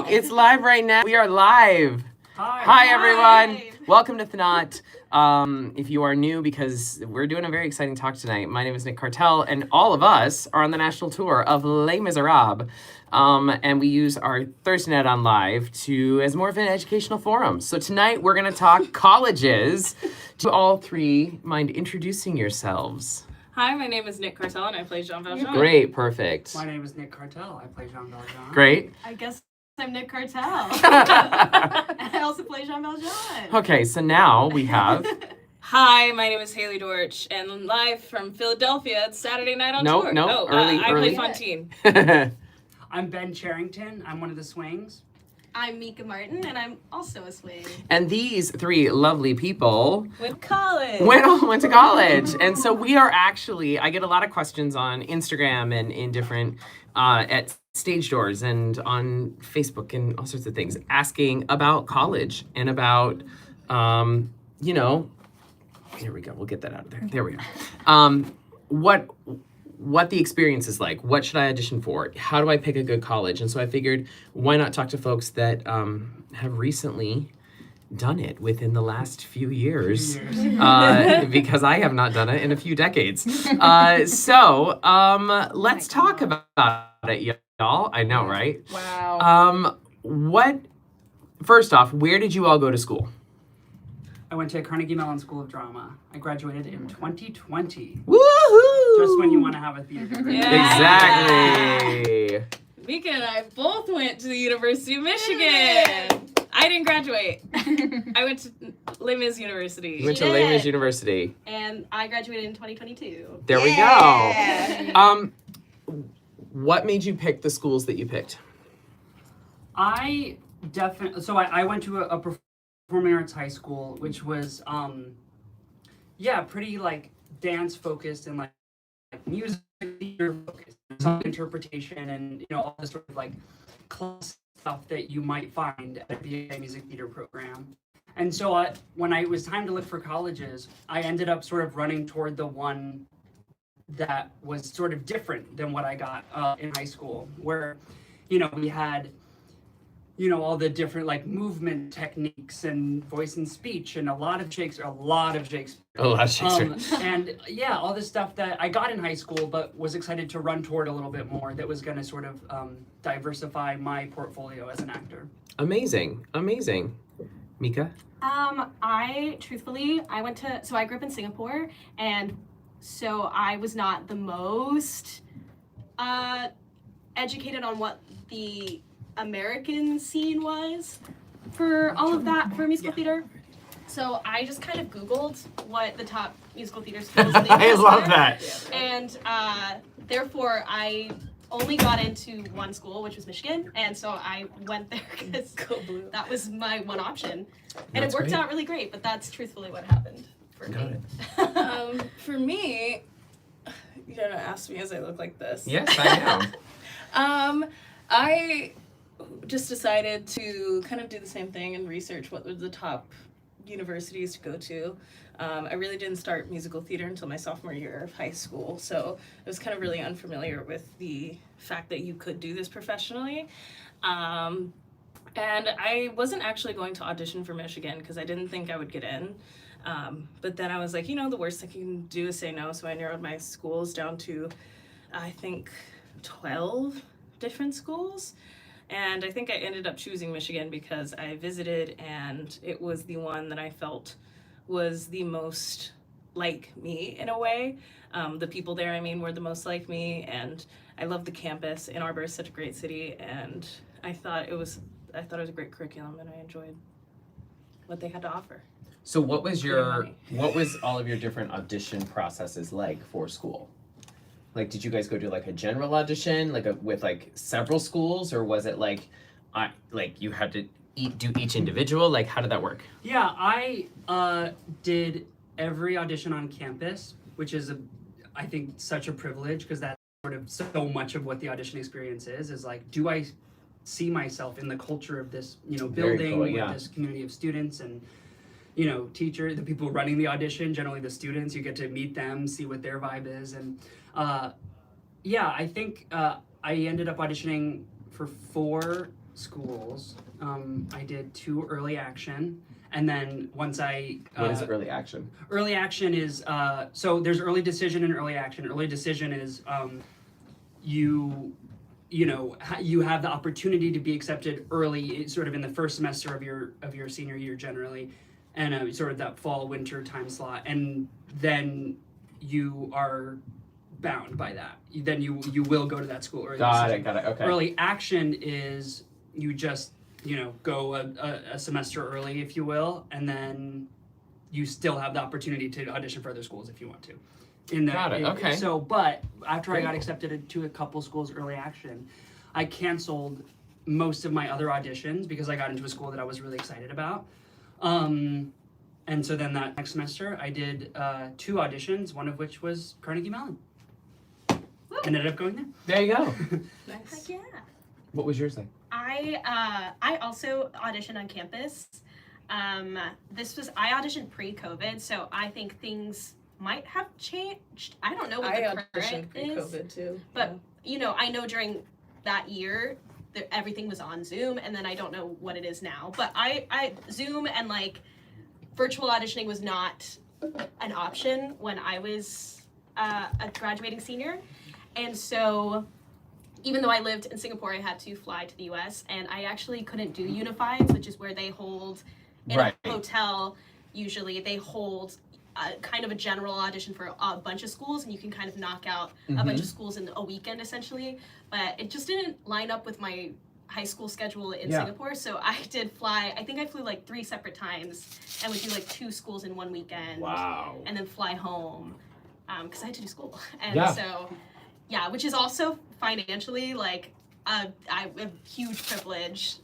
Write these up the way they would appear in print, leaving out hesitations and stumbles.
It's live right now. We are live. Hi everyone. Welcome to ThNOT. If you are new, because we're doing a very exciting talk tonight. My name is Cartell, and all of us are on the national tour of Les Miserables. And we use our ThNOT on live as more of an educational forum. So tonight we're going to talk colleges. Do all three mind introducing yourselves? Hi, my name is Cartell, and I play Jean Valjean. Great, perfect. My name is Cartell. I play Jean Valjean. Great. I guess I'm Cartell. I also play Jean Valjean. Okay, so now we have... Hi, my name is Dortch, and live from Philadelphia, it's Saturday night on tour. Early. I play Fontaine. I'm Ben Cherington. I'm one of the swings. I'm Mika Martin, and I'm also a swing. And these three lovely people went to college. Went to college. And so we are actually, I get a lot of questions on Instagram and in different, at stage doors and on Facebook and all sorts of things, asking about college and about, here we go, we'll get that out of there. There we go. What the experience is like. What should I audition for? How do I pick a good college? And so I figured, why not talk to folks that have recently done it within the last few years, because I have not done it in a few decades. Let's talk about it, y'all. I know, right? Wow. First off, where did you all go to school? I went to Carnegie Mellon School of Drama. I graduated in 2020. Woohoo! Just when you want to have a theater degree. Yeah. Exactly. Mika and I both went to the University of Michigan. I didn't graduate. I went to Les Mis University. You went to Les Mis University. And I graduated in 2022. There we go. What made you pick the schools that you picked? I went to a performing arts high school, which was pretty like dance focused and like music theater focused, song interpretation, and all the sort of like class stuff that you might find at the music theater program. And so when it was time to look for colleges, I ended up sort of running toward the one that was sort of different than what I got in high school, where we had all the different like movement techniques and voice and speech and a lot of Shakespeare. And all this stuff that I got in high school, but was excited to run toward a little bit more, that was going to sort of diversify my portfolio as an actor. Amazing. Mika? I grew up in Singapore, and so I was not the most educated on what the American scene was for all of that for musical theater. So I just kind of Googled what the top musical theater schools in the US I love were. that. And therefore I only got into one school, which was Michigan, and so I went there because that was my one option. And That's it worked great. out really great, but that's truthfully what happened for Got me. it. For me, you're gonna ask me as I look like this. Yes, I am. I just decided to kind of do the same thing and research what were the top universities to go to. I really didn't start musical theater until my sophomore year of high school, so I was kind of really unfamiliar with the fact that you could do this professionally. And I wasn't actually going to audition for Michigan because I didn't think I would get in. But then I was like, the worst thing you can do is say no, so I narrowed my schools down to, I think, 12 different schools. And I think I ended up choosing Michigan because I visited and it was the one that I felt was the most like me in a way. The people there, were the most like me, and I love the campus. Ann Arbor is such a great city, and I thought it was a great curriculum, and I enjoyed what they had to offer. So what was all of your different audition processes like for school? Like, did you guys go do like a general audition, with several schools, or was it you had to do each individual? Like, how did that work? Yeah, I did every audition on campus, which is I think such a privilege, because that's sort of so much of what the audition experience is like, do I see myself in the culture of this building, with this community of students and teacher, the people running the audition, generally the students, you get to meet them, see what their vibe is. And I think I ended up auditioning for 4 schools. I did 2 early action, and then once I What is early action? early action is so there's early decision and early action. Early decision is you you have the opportunity to be accepted early, sort of in the first semester of your senior year generally, and sort of that fall winter time slot, and then you are bound by that. Then you will go to that school. Early Got decision. it. Okay. Early action is you just go a semester early, if you will, and then you still have the opportunity to audition for other schools if you want to. Got it, okay. So, but after I got accepted to a couple schools early action, I canceled most of my other auditions because I got into a school that I was really excited about. And so then that next semester, I did 2 auditions, one of which was Carnegie Mellon. And ended up going there. There you go. Nice. Heck yeah. What was yours like? I also auditioned on campus. I auditioned pre-COVID, so I think things might have changed. I don't know what I the auditioned current is, pre-COVID too. but I know during that year everything was on Zoom, and then I don't know what it is now. But I Zoom and like virtual auditioning was not an option when I was a graduating senior, and so even though I lived in Singapore, I had to fly to the U.S. and I actually couldn't do unifieds, which is where they hold in Right. a hotel. Usually, they hold kind of a general audition for a bunch of schools, and you can kind of knock out a bunch of schools in a weekend, essentially. But it just didn't line up with my high school schedule in Singapore, so I did fly. I think I flew like 3 separate times and would do like 2 schools in one weekend. Wow. And then fly home because I had to do school, and Yeah. so which is also financially like a huge privilege.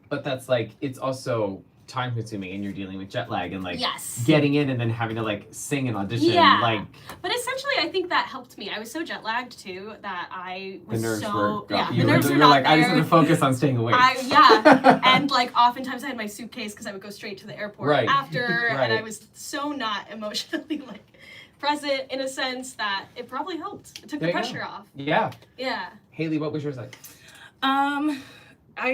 But that's like, it's also time consuming and you're dealing with jet lag and like Yes. getting in and then having to like sing an audition. Yeah. Like But essentially, I think that helped me. I was so jet lagged too that I the was nerves so were, yeah. you The nerves were were not like, I just there. want to focus on staying awake. And like oftentimes I had my suitcase because I would go straight to the airport Right. after, Right. and I was so not emotionally like present in a sense that it probably helped. It took There the you go. pressure off. Yeah. Yeah. Haley, what was yours like?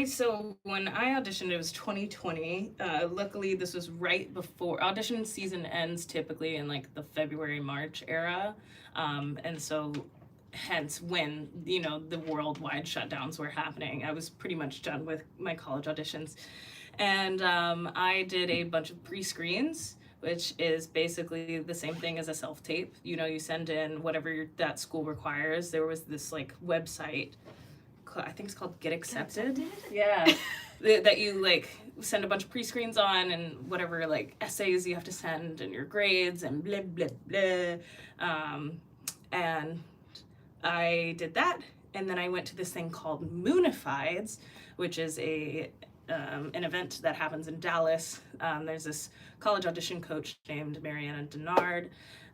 So when I auditioned, it was 2020. Luckily, this was right before audition season ends, typically in like the February, March era, and so hence when the worldwide shutdowns were happening, I was pretty much done with my college auditions, and I did a bunch of pre-screens, which is basically the same thing as a self-tape. You send in whatever that school requires. There was this like website, I think it's called Get Accepted. Yeah. That you like send a bunch of pre-screens on and whatever like essays you have to send and your grades and blah blah blah. And I did that, and then I went to this thing called Moonifieds, which is an event that happens in Dallas. There's this college audition coach named Mariana Denard,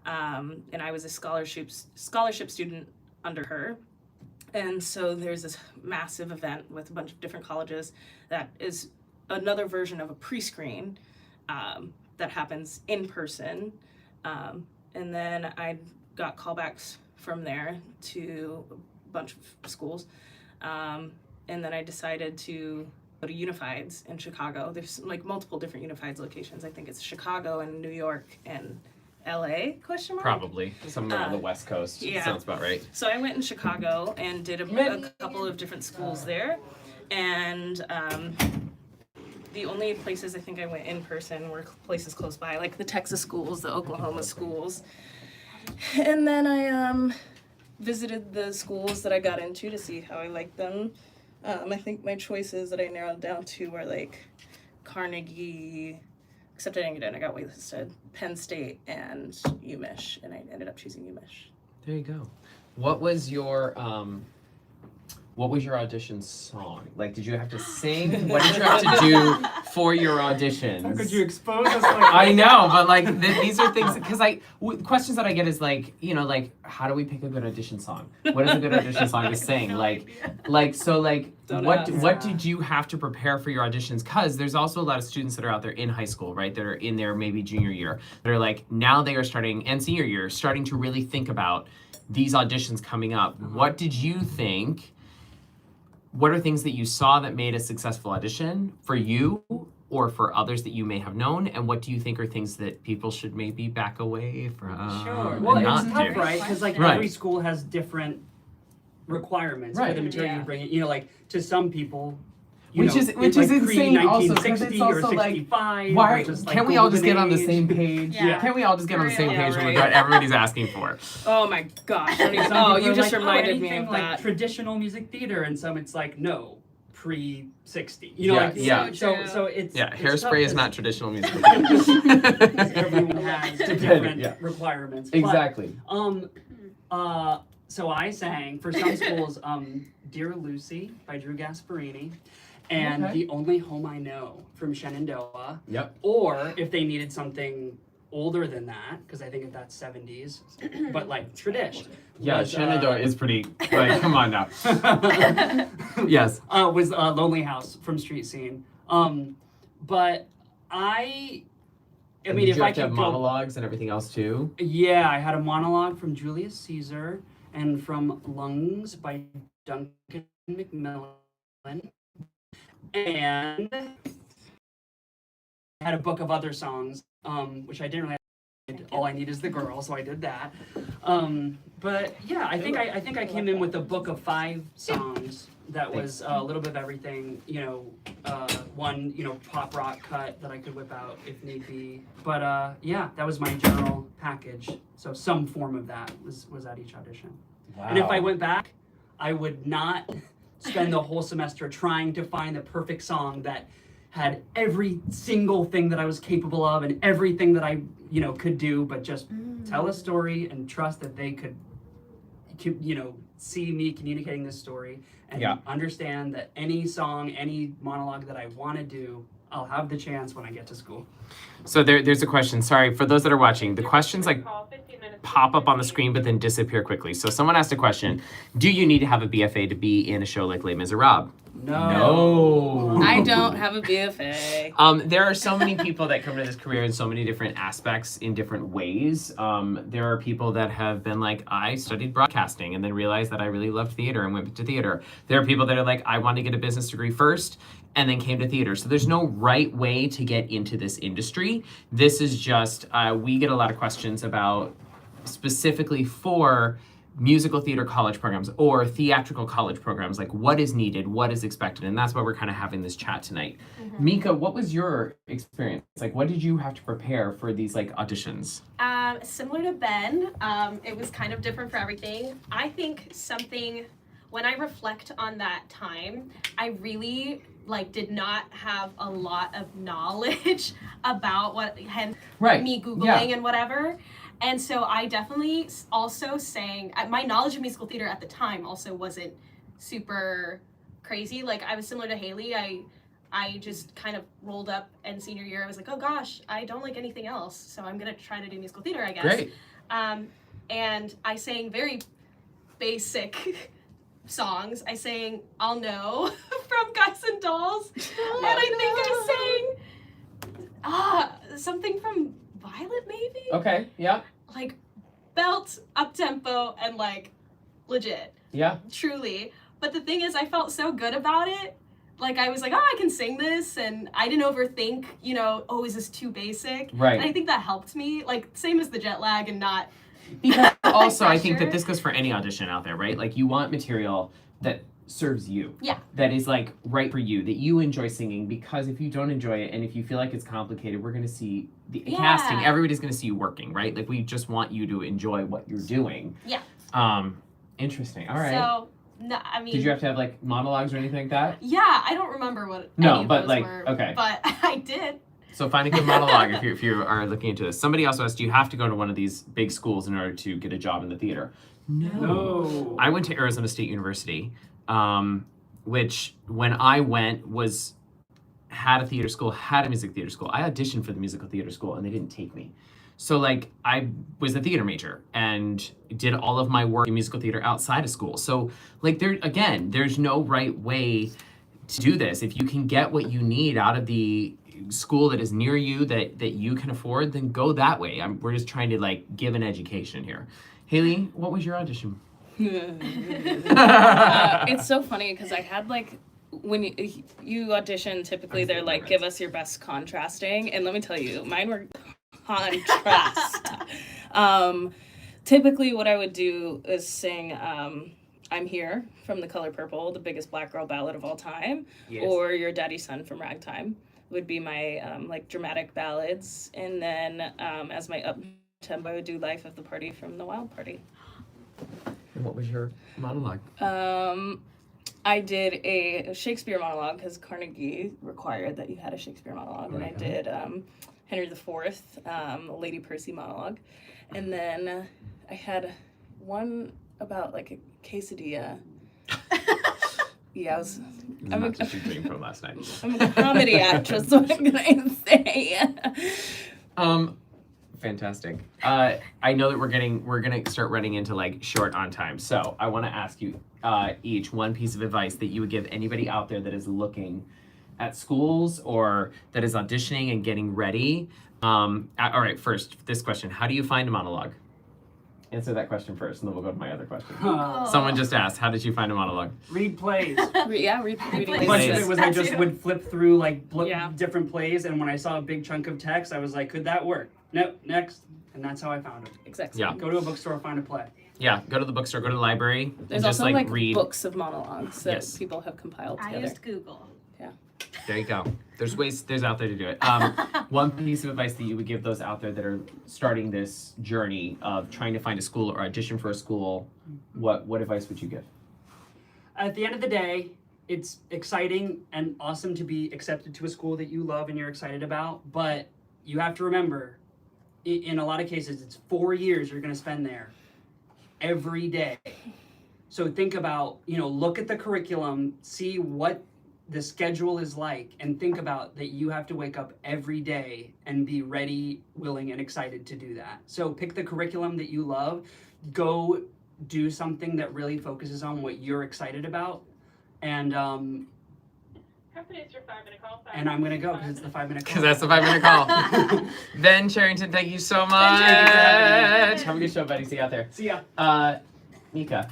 and I was a scholarship student under her. And so there's this massive event with a bunch of different colleges that is another version of a pre-screen that happens in person. And then I got callbacks from there to a bunch of schools. And then I decided to go to Unifieds in Chicago. There's like multiple different Unifieds locations. I think it's Chicago and New York and LA, question mark? Probably. Somewhere on the West Coast. yeah. Sounds about right. So I went in Chicago and did a couple of different schools there. And the only places I think I went in person were places close by, like the Texas schools, the Oklahoma schools. And then I visited the schools that I got into to see how I liked them. I think my choices that I narrowed down to were like Carnegie, except I didn't get in, I got waitlisted, Penn State and UMich, and I ended up choosing UMich. There you go. What was your audition song? Like, did you have to sing? What did you have to do for your auditions? How could you expose us like I know, but like these are things because questions that I get is like how do we pick a good audition song? What is a good audition song to sing? What did you have to prepare for your auditions? Because there's also a lot of students that are out there in high school, right? That are in their maybe junior year. That are like now they are starting and senior year starting to really think about these auditions coming up. What did you think what are things that you saw that made a successful audition for you or for others that you may have known, and what do you think are things that people should maybe back away from? Sure. and Well, not it's tough, do? right? Because like Right. every school has different requirements for Right. the material Yeah. you bring in. You know, like to some people, Which is insane also, 'cause it's or also like, 65. Why or just, can like, we all just get on the golden same age. page? Yeah. Can we all just get on the same Yeah, page with right. what everybody's asking for? Oh my gosh. Some Oh, people you are just like, reminded me anything of like that. traditional music theater, and some it's like no, pre-60. You know, Yeah, like yeah. So it's Yeah, it's hairspray tough is 'cause not traditional music. everyone has different Yeah. requirements. But, Exactly. so I sang for some schools, Dear Lucy by Drew Gasparini, and Okay. The Only Home I Know from Shenandoah. Yep. Or if they needed something older than that, because I think that's 70s, but like tradition. Yeah, was, Shenandoah is pretty, like, come on now. Yes. was Lonely House from Street Scene. But I And mean, did if you I have to have could go, monologues and everything else too? yeah, I had a monologue from Julius Caesar and from Lungs by Duncan Macmillan, and I had a book of other songs, which I didn't really. All I Need Is the Girl, so I did that. But yeah, I think I came in with a book of 5 songs that was a little bit of everything. You know, one pop rock cut that I could whip out if need be. But yeah, that was my general package. So some form of that was at each audition. Wow. And if I went back, I would not spend the whole semester trying to find the perfect song that had every single thing that I was capable of and everything that I, could do, but just tell a story and trust that they could, see me communicating this story and Yeah. understand that any song, any monologue that I want to do, I'll have the chance when I get to school. So there's a question. Sorry, for those that are watching, the questions like pop up on the screen but then disappear quickly. So someone asked a question, do you need to have a BFA to be in a show like Les Miserables? No. I don't have a BFA. There are so many people that come to this career in so many different aspects in different ways. There are people that have been like, I studied broadcasting and then realized that I really loved theater and went to theater. There are people that are like, I want to get a business degree first and then came to theater. So there's no right way to get into this industry. This is just, we get a lot of questions about specifically for musical theater college programs or theatrical college programs, like what is needed, what is expected, and that's why we're kind of having this chat tonight. Mika, what was your experience? Like, what did you have to prepare for these like auditions? Similar to Ben, it was kind of different for everything. I think when I reflect on that time, I really did not have a lot of knowledge about what, hence Right. me Googling and whatever. And so I definitely also sang, my knowledge of musical theater at the time also wasn't super crazy. Like I was similar to Haley. I just kind of rolled up and senior year, I was like, oh gosh, I don't like anything else. So I'm going to try to do musical theater, I guess. Great. And I sang very basic songs. I sang I'll Know from Guys and Dolls. And I think I sang something from Violet, maybe? Okay, yeah, Like belt, up tempo, and legit, yeah. truly. But the thing is, I felt so good about it. Like I was like, oh, I can sing this, and I didn't overthink, oh, is this too basic? Right. And I think that helped me, same as the jet lag and not. Because also, I think that pressure. this goes for any audition out there, right? Like you want material that serves you. Yeah. That is right for you, that you enjoy singing, because if you don't enjoy it and if you feel like it's complicated, we're gonna see the casting, everybody's gonna see you working, right? Like we just want you to enjoy what you're doing. Yeah. Interesting. All right. So, no, I mean. Did you have to have monologues or anything like that? Yeah, I don't remember what No, any of but, those were. okay. But I did. So find a good monologue if you are looking into this. Somebody also asked, do you have to go to one of these big schools in order to get a job in the theater? No. I went to Arizona State University, which when I went had a theater school, had a music theater school. I auditioned for the musical theater school and they didn't take me. So I was a theater major and did all of my work in musical theater outside of school. So there's no right way to do this. If you can get what you need out of the school that is near you that you can afford, then go that way. We're just trying to give an education here. Haley, what was your audition? It's so funny because I had like when you audition, typically they're like, give us your best contrasting, and let me tell you, mine were contrast. Typically what I would do is sing I'm Here from The Color Purple, the biggest black girl ballad of all time, or Your Daddy's Son from Ragtime would be my like dramatic ballads, and then as my up tempo I would do Life of the Party from The Wild Party. And what was your monologue? I did a Shakespeare monologue because Carnegie required that you had a Shakespeare monologue, and I did Henry IV, Lady Percy monologue, and then I had one about like a quesadilla. Yeah, I'm a dream from last night. I'm a comedy actress, so what can I say? Fantastic. I know that we're gonna start running into like short on time, so I want to ask you each one piece of advice that you would give anybody out there that is looking at schools or that is auditioning and getting ready. All right, first this question: how do you find a monologue? Answer that question first, and then we'll go to my other question. Someone just asked, how did you find a monologue? Read plays. Reading Much plays. of it was I just would flip through like Yeah. different plays, and when I saw a big chunk of text, I was like, could that work? Nope, next. And that's how I found it. Exactly. Yeah. Go to a bookstore, find a play. Yeah, go to the bookstore, go to the library, There's and just also like read. books of monologues that Yes. people have compiled I together. used Google. There you go. There's out there to do it. One piece of advice that you would give those out there that are starting this journey of trying to find a school or audition for a school, what advice would you give? At the end of the day, it's exciting and awesome to be accepted to a school that you love and you're excited about, but you have to remember, in a lot of cases, it's 4 years you're going to spend there every day. So think about, look at the curriculum, see what the schedule is like, and think about that you have to wake up every day and be ready, willing, and excited to do that. So pick the curriculum that you love, go do something that really focuses on what you're excited about, and It's your 5-minute call. and I'm gonna go because it's the 5-minute call. Because that's the 5-minute call. Then Cherington, thank you so much. Thank you for having me. Have a good show, buddy. See you out there. See ya. Mika.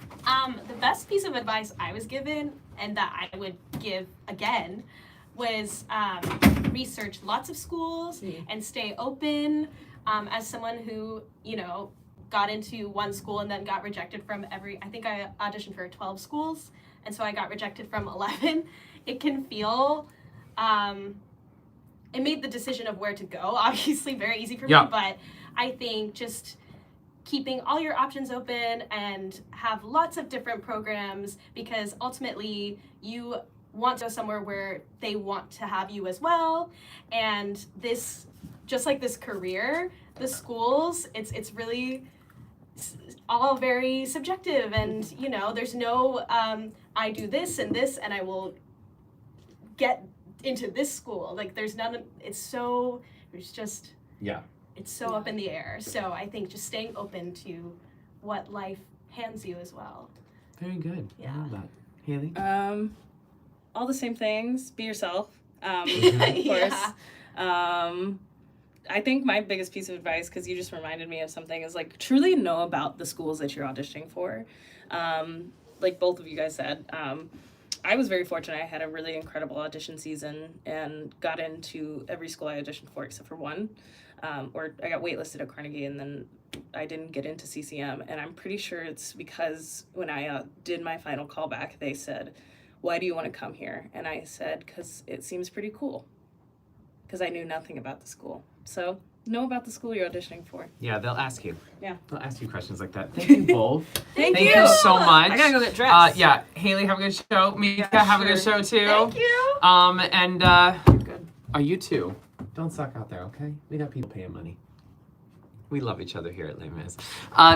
The best piece of advice I was given, and that I would give again, was research lots of schools and stay open. As someone who, got into one school and then got rejected from I think I auditioned for 12 schools, and so I got rejected from 11. It can feel, it made the decision of where to go, obviously very easy for me, but I think just keeping all your options open and have lots of different programs, because ultimately you want to go somewhere where they want to have you as well. And this, just like this career, the schools, it's really all very subjective, and there's no I do this and this and I will get into this school. Like there's none. It's so up in the air. So I think just staying open to what life hands you as well. Very good. Yeah. I love that. Haley? All the same things. Be yourself. Of Yeah. course. I think my biggest piece of advice, because you just reminded me of something, is like truly know about the schools that you're auditioning for. Like both of you guys said, I was very fortunate. I had a really incredible audition season and got into every school I auditioned for except for one. Or I got waitlisted at Carnegie, and then I didn't get into CCM. And I'm pretty sure it's because when I did my final callback, they said, "Why do you want to come here?" And I said, "Because it seems pretty cool." Because I knew nothing about the school. So know about the school you're auditioning for. Yeah, they'll ask you. Yeah. They'll ask you questions like that. Thank you both. Thank you you. so much. I gotta go get dressed. Yeah, Haley, have a good show. Mika, have a good show too. Thank you. And Good. you too. Don't suck out there, okay? We got people paying money. We love each other here at Les Mis.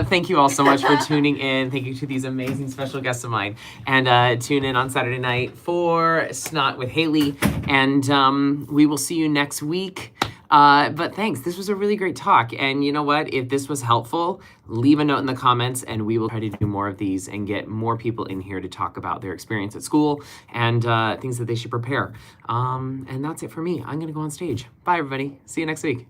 Thank you all so much for tuning in. Thank you to these amazing special guests of mine. And tune in on Saturday night for ThNOT with Haley. And we will see you next week. But thanks. This was a really great talk. And you know what? If this was helpful, leave a note in the comments and we will try to do more of these and get more people in here to talk about their experience at school and things that they should prepare. And that's it for me. I'm going to go on stage. Bye, everybody. See you next week.